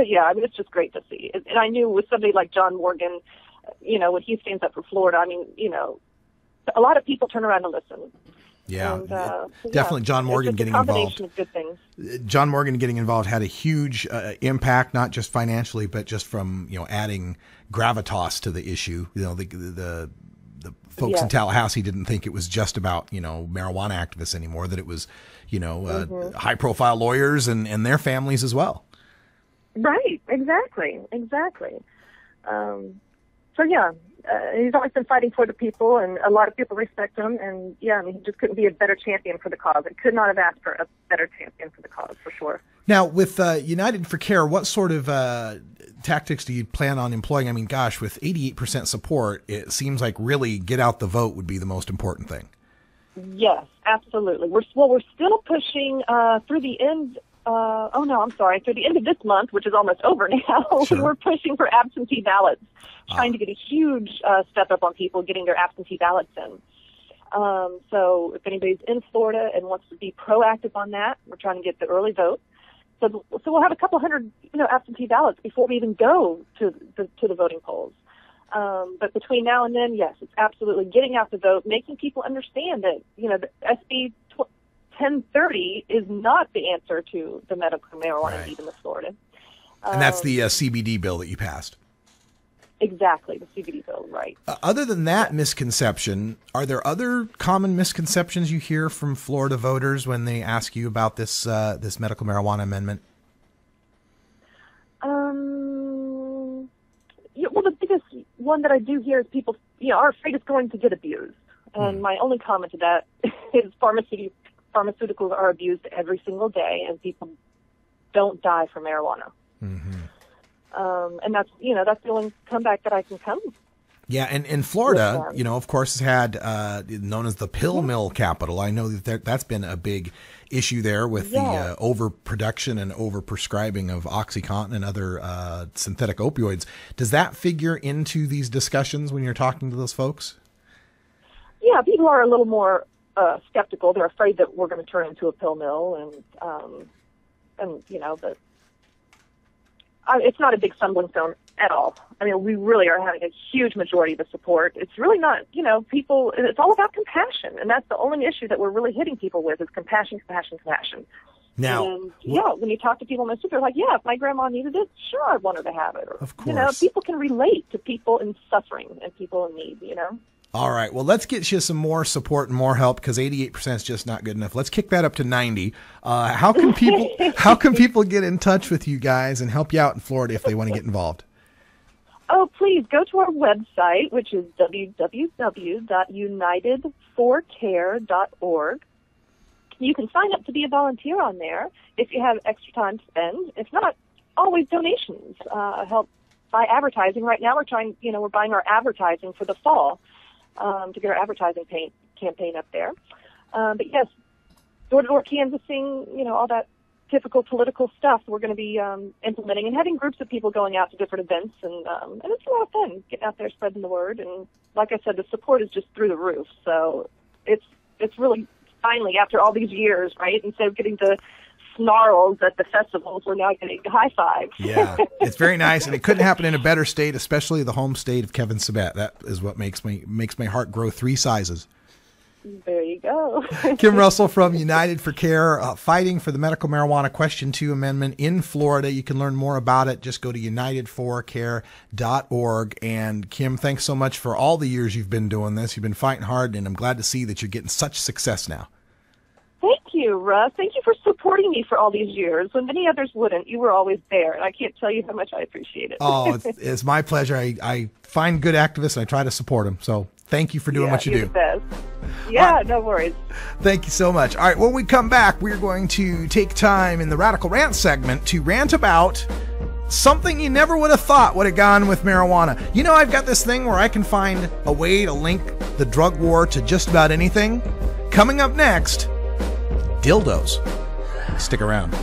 yeah, I mean, it's just great to see. And I knew with somebody like John Morgan, when he stands up for Florida, I mean, a lot of people turn around and listen. Yeah, and, definitely. John Morgan getting involved. Combination of good things. John Morgan getting involved had a huge impact, not just financially, but just from adding gravitas to the issue. The folks in Tallahassee didn't think it was just about marijuana activists anymore. That it was high profile lawyers and their families as well. Right. Exactly. So yeah. He's always been fighting for the people, and a lot of people respect him. And yeah, I mean, he just couldn't be a better champion for the cause. I could not have asked for a better champion for the cause, for sure. Now, with United for Care, what sort of tactics do you plan on employing? I mean, gosh, with 88% support, it seems like really get out the vote would be the most important thing. Yes, absolutely. We're still pushing through the end. Through the end of this month, which is almost over now, Sure. We're pushing for absentee ballots, trying to get a huge step up on people getting their absentee ballots in. So if anybody's in Florida and wants to be proactive on that, we're trying to get the early vote. So we'll have a couple hundred, absentee ballots before we even go to the voting polls. But between now and then, yes, it's absolutely getting out the vote, making people understand that, the SB 1030 is not the answer to the medical marijuana need in Florida. And that's the CBD bill that you passed. Exactly, the CBD bill, right. Other than that misconception, are there other common misconceptions you hear from Florida voters when they ask you about this this medical marijuana amendment? Well, the biggest one that I do hear is people, are afraid it's going to get abused. And my only comment to that is pharmaceuticals are abused every single day, and people don't die from marijuana. Mm-hmm. And that's the only comeback that I can come. Yeah, and Florida, of course, has had known as the pill mill capital. I know that's been a big issue there with the overproduction and overprescribing of OxyContin and other synthetic opioids. Does that figure into these discussions when you're talking to those folks? Yeah, people are a little more skeptical. They're afraid that we're going to turn into a pill mill, but it's not a big stumbling stone at all. I mean, we really are having a huge majority of the support. It's really not, people, it's all about compassion, and that's the only issue that we're really hitting people with is compassion. Now, and, when you talk to people in the they're like, if my grandma needed it, sure, I'd want her to have it. Or, of course. People can relate to people in suffering and people in need, All right. Well, let's get you some more support and more help because 88% is just not good enough. Let's kick that up to 90. How can people get in touch with you guys and help you out in Florida if they want to get involved? Oh, please go to our website, which is www.unitedforcare.org. You can sign up to be a volunteer on there if you have extra time to spend. If not, always donations help by advertising. Right now, we're buying our advertising for the fall. To get our advertising campaign up there. But yes, door-to-door canvassing, all that typical political stuff we're going to be implementing and having groups of people going out to different events. And it's a lot of fun getting out there, spreading the word. And like I said, the support is just through the roof. So it's really finally, after all these years, right, instead of getting the snarls at the festivals, we're now getting high fives. Yeah, it's very nice, and it couldn't happen in a better state, especially the home state of Kevin Sabet. That is what makes my heart grow 3 sizes. There you go. Kim Russell from United for Care, fighting for the medical marijuana Question 2 amendment in Florida. You can learn more about it. Just go to unitedforcare.org. And Kim, thanks so much for all the years you've been doing this. You've been fighting hard, and I'm glad to see that you're getting such success now. Thank you. you, Russ. Thank you for supporting me for all these years when many others wouldn't. You were always there, and I can't tell you how much I appreciate it. Oh, it's my pleasure. I find good activists and I try to support them. So thank you for doing what you do. The best. Yeah, no worries. Thank you so much. All right, when we come back, we're going to take time in the Radical Rant segment to rant about something you never would have thought would have gone with marijuana. You know, I've got this thing where I can find a way to link the drug war to just about anything. Coming up next, dildos. Stick around.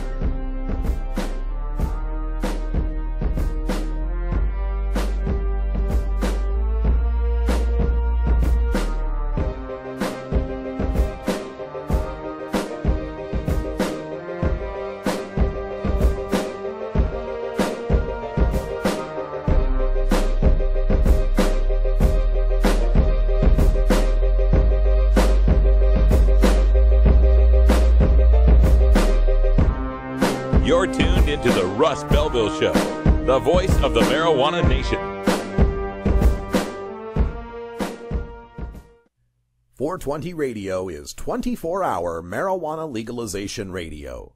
You're tuned into the Russ Belville Show, the voice of the marijuana nation. 420 Radio is 24-hour marijuana legalization radio.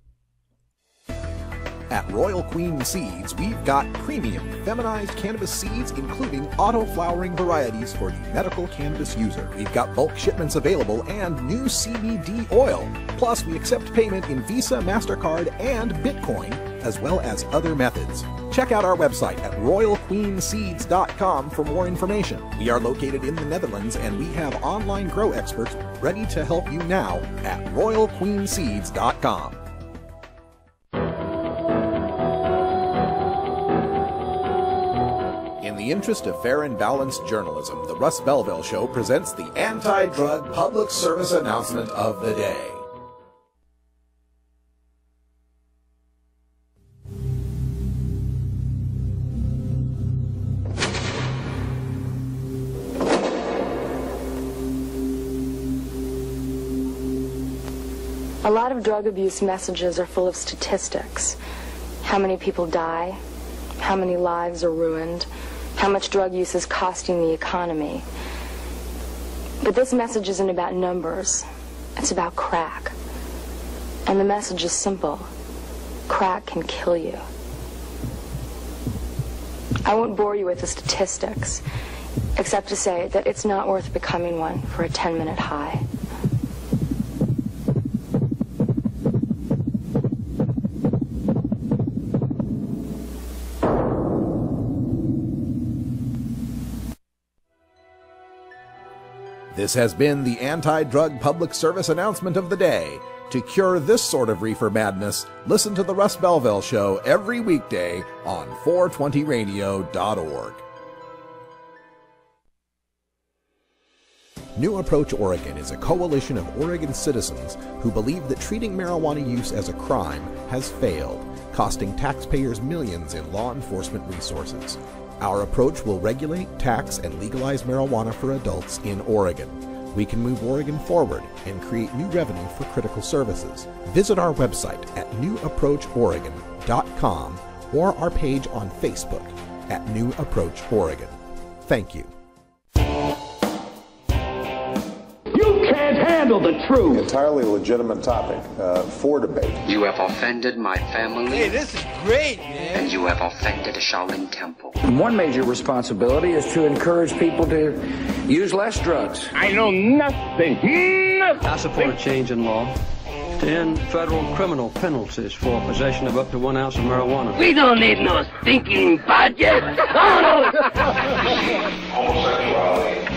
At Royal Queen Seeds, we've got premium feminized cannabis seeds, including auto-flowering varieties for the medical cannabis user. We've got bulk shipments available and new CBD oil. Plus, we accept payment in Visa, MasterCard, and Bitcoin, as well as other methods. Check out our website at royalqueenseeds.com for more information. We are located in the Netherlands, and we have online grow experts ready to help you now at royalqueenseeds.com. In the interest of fair and balanced journalism, the Russ Belville Show presents the anti-drug public service announcement of the day. A lot of drug abuse messages are full of statistics. How many people die, how many lives are ruined, how much drug use is costing the economy. But this message isn't about numbers. It's about crack. And the message is simple. Crack can kill you. I won't bore you with the statistics, except to say that it's not worth becoming one for a 10-minute high. This has been the anti-drug public service announcement of the day. To cure this sort of reefer madness, listen to the Russ Belville Show every weekday on 420radio.org. New Approach Oregon is a coalition of Oregon citizens who believe that treating marijuana use as a crime has failed, costing taxpayers millions in law enforcement resources. Our approach will regulate, tax, and legalize marijuana for adults in Oregon. We can move Oregon forward and create new revenue for critical services. Visit our website at newapproachoregon.com or our page on Facebook at New Approach Oregon. Thank you. Handle the truth. Entirely legitimate topic for debate. You have offended my family. Hey, this is great, man. And you have offended a Shaolin temple. One major responsibility is to encourage people to use less drugs. I know nothing. I support a change in law to end federal criminal penalties for possession of up to 1 ounce of marijuana. We don't need no stinking budget. Homosexuality,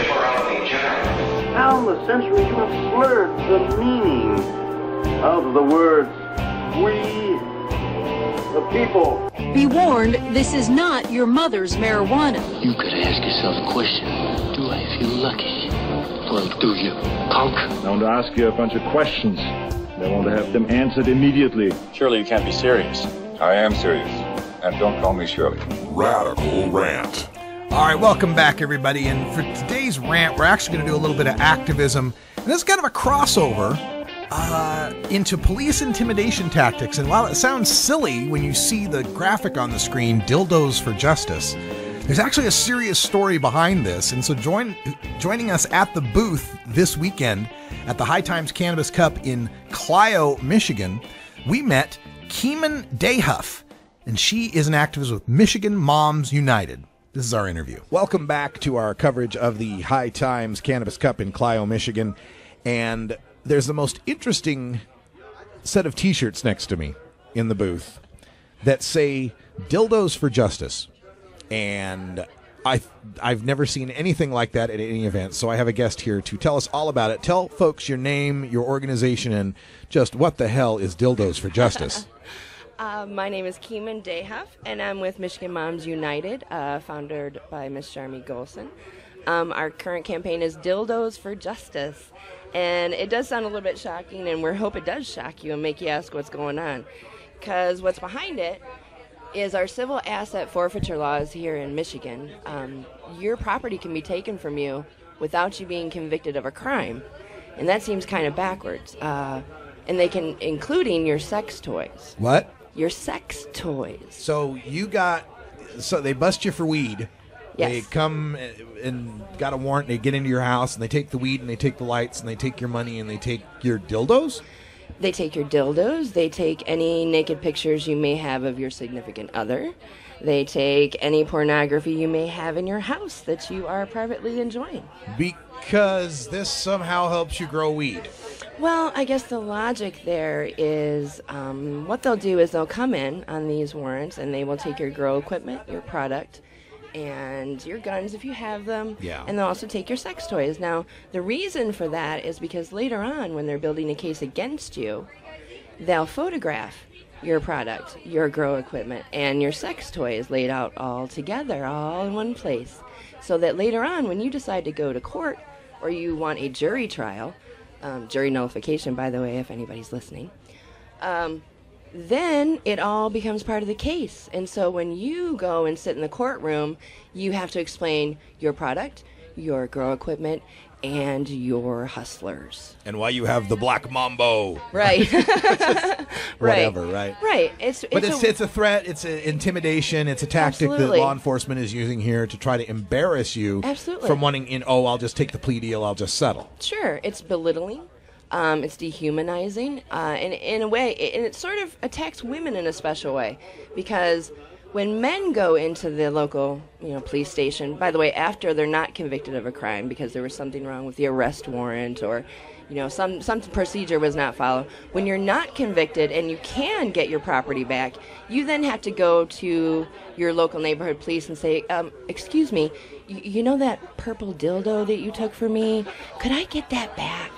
immorality in general. How in the century you have slurred the meaning of the words we, the people. Be warned, this is not your mother's marijuana. You could ask yourself a question. Do I feel lucky? Well, do you, punk? I want to ask you a bunch of questions. I want to have them answered immediately. Surely you can't be serious. I am serious. And don't call me Shirley. Radical Rant. All right, welcome back, everybody. And for today's rant, we're actually going to do a little bit of activism. And this is kind of a crossover into police intimidation tactics. And while it sounds silly when you see the graphic on the screen, Dildos for Justice, there's actually a serious story behind this. And so joining us at the booth this weekend at the High Times Cannabis Cup in Clio, Michigan, we met Keemen Dayhuff, and she is an activist with Michigan Moms United. This is our interview. Welcome back to our coverage of the High Times Cannabis Cup in Clio, Michigan. And there's the most interesting set of T-shirts next to me in the booth that say Dildos for Justice. And I've never seen anything like that at any event, so I have a guest here to tell us all about it. Tell folks your name, your organization, and just what the hell is Dildos for Justice? My name is Keemen Dayhuff, and I'm with Michigan Moms United, founded by Ms. Sharmi Golson. Our current campaign is Dildos for Justice, and it does sound a little bit shocking, and we hope it does shock you and make you ask what's going on, because what's behind it is our civil asset forfeiture laws here in Michigan. Your property can be taken from you without you being convicted of a crime, and that seems kind of backwards. And they can, including your sex toys. What? Your sex toys. So they bust you for weed. Yes. They come and got a warrant, they get into your house, and they take the weed, and they take the lights, and they take your money, and they take your dildos? They take your dildos. They take any naked pictures you may have of your significant other. They take any pornography you may have in your house that you are privately enjoying. Because this somehow helps you grow weed. Well, I guess the logic there is what they'll do is they'll come in on these warrants and they will take your grow equipment, your product, and your guns if you have them. Yeah. And they'll also take your sex toys. Now, the reason for that is because later on when they're building a case against you, they'll photograph your product, your grow equipment, and your sex toys laid out all together, all in one place. So that later on when you decide to go to court or you want a jury trial, jury nullification, by the way, if anybody's listening, then it all becomes part of the case. And so when you go and sit in the courtroom, you have to explain your product, your grow equipment, and your hustlers. And why you have the black mambo. Right. Whatever, right? Right. It's a threat, it's an intimidation, it's a tactic Absolutely. that law enforcement is using here to try to embarrass you Absolutely. from wanting in, I'll just take the plea deal, I'll just settle. Sure. It's belittling. It's dehumanizing. And in a way, and it sort of attacks women in a special way. Because when men go into the local, police station, by the way, after they're not convicted of a crime because there was something wrong with the arrest warrant or, some procedure was not followed. When you're not convicted and you can get your property back, you then have to go to your local neighborhood police and say, excuse me, you know that purple dildo that you took from me? Could I get that back?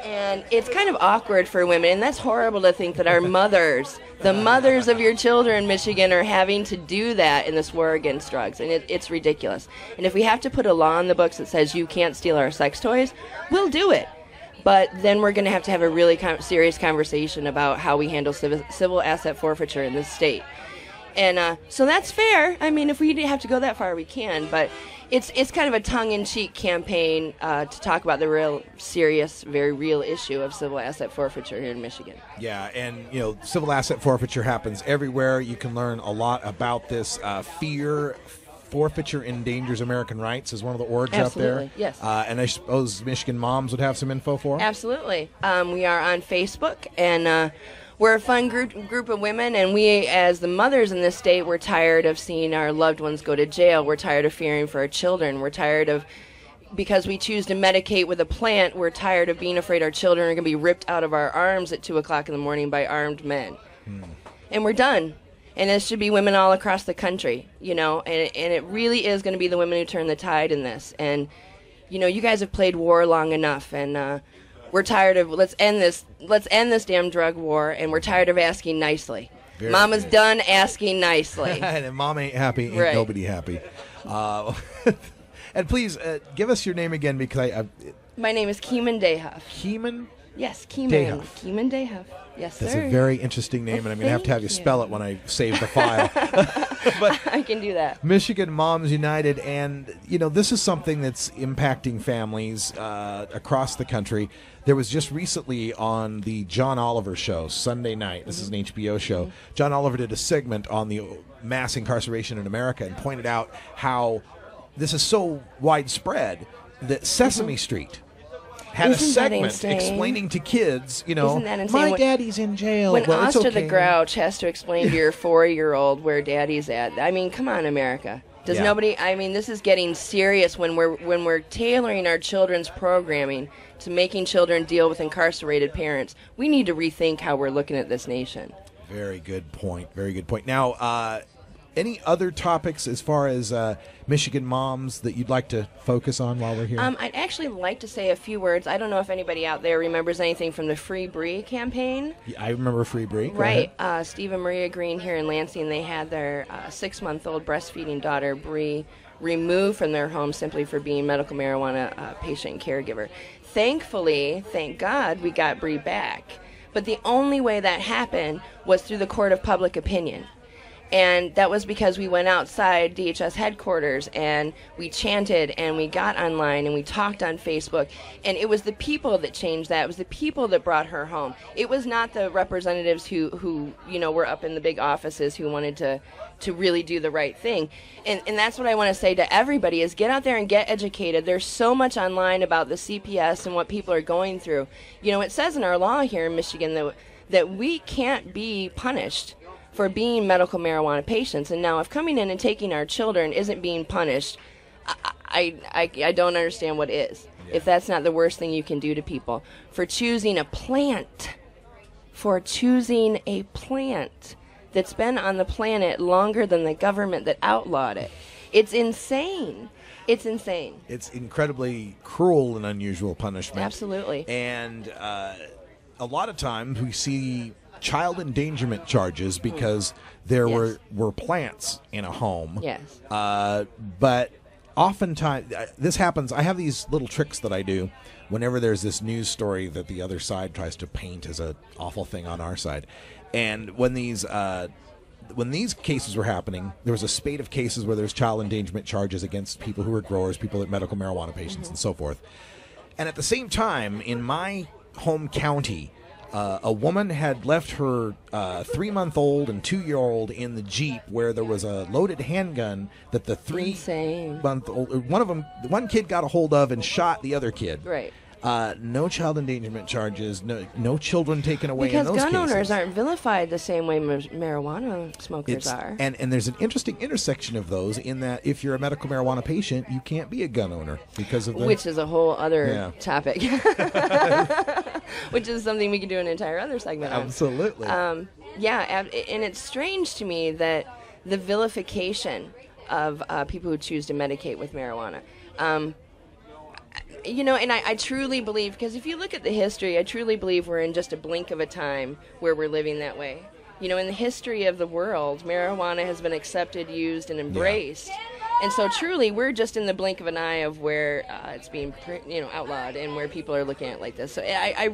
And it's kind of awkward for women, and that's horrible to think that our mothers, the mothers of your children in Michigan, are having to do that in this war against drugs, and it's ridiculous. And if we have to put a law in the books that says you can't steal our sex toys, we'll do it. But then we're going to have a really serious conversation about how we handle civil asset forfeiture in this state. And so that's fair. I mean, if we have to go that far, we can, but it's kind of a tongue-in-cheek campaign to talk about the real serious, very real issue of civil asset forfeiture here in Michigan. Yeah, and, civil asset forfeiture happens everywhere. You can learn a lot about this. Fear forfeiture endangers American rights is one of the orgs out there. Absolutely, yes. And I suppose Michigan Moms would have some info for them? Absolutely. We are on Facebook, and we're a fun group of women, and we, as the mothers in this state, we're tired of seeing our loved ones go to jail. We're tired of fearing for our children. We're tired of, because we choose to medicate with a plant, we're tired of being afraid our children are going to be ripped out of our arms at 2 o'clock in the morning by armed men. And we're done. And it should be women all across the country, and it really is going to be the women who turn the tide in this. And, you guys have played war long enough, and we're tired of, let's end this damn drug war, and we're tired of asking nicely. Very Mama's good. done asking nicely. And Mom ain't happy, ain't Right. nobody happy. And please, give us your name again, because My name is Keemen Dayhuff. Keemen? Yes, Keemen. Dayhuff. Keemen Dayhuff. Yes, That's sir. a very interesting name, and I'm going to have you spell it when I save the file. But I can do that. Michigan Moms United, and, this is something that's impacting families across the country. There was just recently on the John Oliver show, Sunday night, this is an HBO show, John Oliver did a segment on the mass incarceration in America and pointed out how this is so widespread that Sesame Street had Isn't a that segment insane? explaining to kids, you know, Isn't that insane? my daddy's in jail. When well, it's Oster okay. the Grouch has to explain to your 4-year-old where daddy's at. I mean, come on, America. Does Yeah. nobody? I mean, this is getting serious when we're tailoring our children's programming to making children deal with incarcerated parents. We need to rethink how we're looking at this nation. Very good point. Very good point. Now, any other topics as far as Michigan moms that you'd like to focus on while we're here? I'd actually like to say a few words. I don't know if anybody out there remembers anything from the Free Brie campaign. I remember Free Brie. Go Right. ahead. Steve and Maria Green here in Lansing, they had their 6-month-old breastfeeding daughter, Brie, removed from their home simply for being medical marijuana patient and caregiver. Thankfully, thank God, we got Brie back. But the only way that happened was through the court of public opinion. And that was because we went outside DHS headquarters and we chanted and we got online and we talked on Facebook. And it was the people that changed that. It was the people that brought her home. It was not the representatives who you know, were up in the big offices who wanted to really do the right thing. And that's what I want to say to everybody is get out there and get educated. There's so much online about the CPS and what people are going through. You know, it says in our law here in Michigan that we can't be punished for being medical marijuana patients. And now if coming in and taking our children isn't being punished, I don't understand what is. Yeah. If that's not the worst thing you can do to people. For choosing a plant that's been on the planet longer than the government that outlawed it. It's insane. It's insane. It's incredibly cruel and unusual punishment. Absolutely. And a lot of times we see child endangerment charges because there Yes. were plants in a home. Yes. But oftentimes this happens. I have these little tricks that I do whenever there's this news story that the other side tries to paint as an awful thing on our side. And when these cases were happening, there was a spate of cases where there's child endangerment charges against people who are growers, people that medical marijuana patients, and so forth. And at the same time, in my home county, a woman had left her 3-month-old and 2-year-old in the Jeep where there was a loaded handgun that the 3-month-old, one kid got a hold of and shot the other kid. Right. No child endangerment charges, no children taken away because in those gun cases. owners aren't vilified the same way marijuana smokers are. And there's an interesting intersection of those in that if you're a medical marijuana patient, you can't be a gun owner because of the... Which is a whole other topic. Which is something we could do an entire other segment on. Absolutely. And it's strange to me that the vilification of people who choose to medicate with marijuana. You know, and I truly believe, because if you look at the history, I truly believe we're in just a blink of a time where we're living that way. You know, in the history of the world, marijuana has been accepted, used, and embraced. Yeah. And so truly, we're just in the blink of an eye of where it's being, outlawed and where people are looking at it like this. So I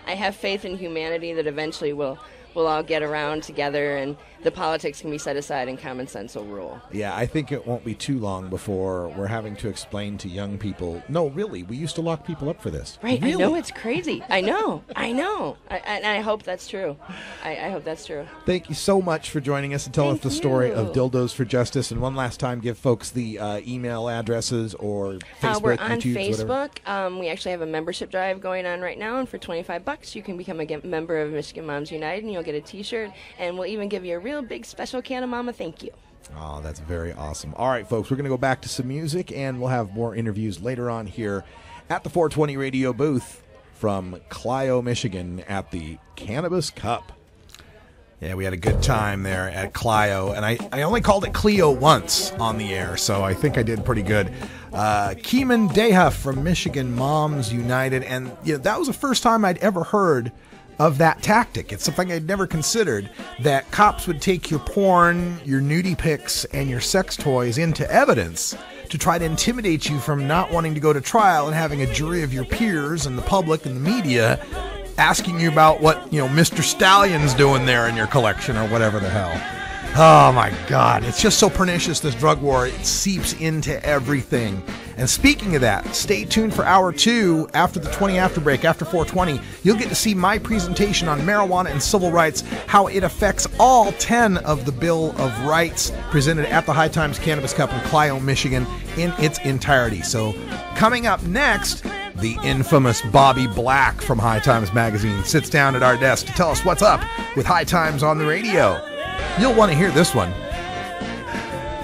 have faith in humanity that eventually we'll all get around together and the politics can be set aside and common sense will rule. Yeah, I think it won't be too long before we're having to explain to young people, no, really, we used to lock people up for this. Right, really? I know, it's crazy. I know. I hope that's true. I hope that's true. Thank you so much for joining us and telling us the story of Dildos for Justice. And one last time, give folks the email addresses or Facebook, we're on YouTube, Facebook. We actually have a membership drive going on right now, and for $25 you can become a member of Michigan Moms United, and you'll get a t-shirt, and we'll even give you a real big special can of mama thank you. Oh, that's very awesome. All right, folks, we're going to go back to some music, and we'll have more interviews later on here at the 420 Radio booth from Clio, Michigan at the Cannabis Cup. Yeah, we had a good time there at Clio, and I only called it Clio once on the air, so I think I did pretty good. Keemen Dayhuff from Michigan Moms United, and that was the first time I'd ever heard of that tactic. It's something I'd never considered, that cops would take your porn, your nudie pics, and your sex toys into evidence to try to intimidate you from not wanting to go to trial and having a jury of your peers and the public and the media asking you about what, Mr. Stallion's doing there in your collection or whatever the hell. Oh my God, it's just so pernicious, this drug war. It seeps into everything. And speaking of that, stay tuned for Hour 2 after the 20 after break, after 420. You'll get to see my presentation on marijuana and civil rights, how it affects all 10 of the Bill of Rights presented at the High Times Cannabis Cup in Clio, Michigan in its entirety. So coming up next, The infamous Bobby Black from High Times Magazine sits down at our desk to tell us what's up with High Times on the radio. You'll want to hear this one.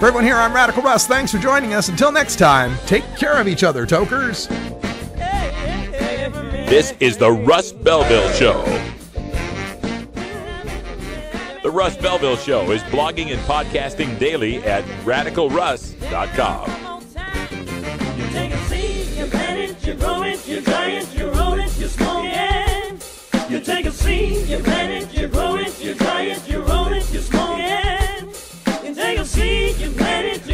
For everyone here, I'm Radical Russ. Thanks for joining us. Until next time, take care of each other, tokers. This is the Russ Belville Show. The Russ Belville Show is blogging and podcasting daily at radicalruss.com. You take a seed, you plant it, you grow it, you dry it, you roll it, you smoke it. You take a seed, you plant it, you grow it, you dry it, you roll it, you smoke it. You take a seed, you plant it,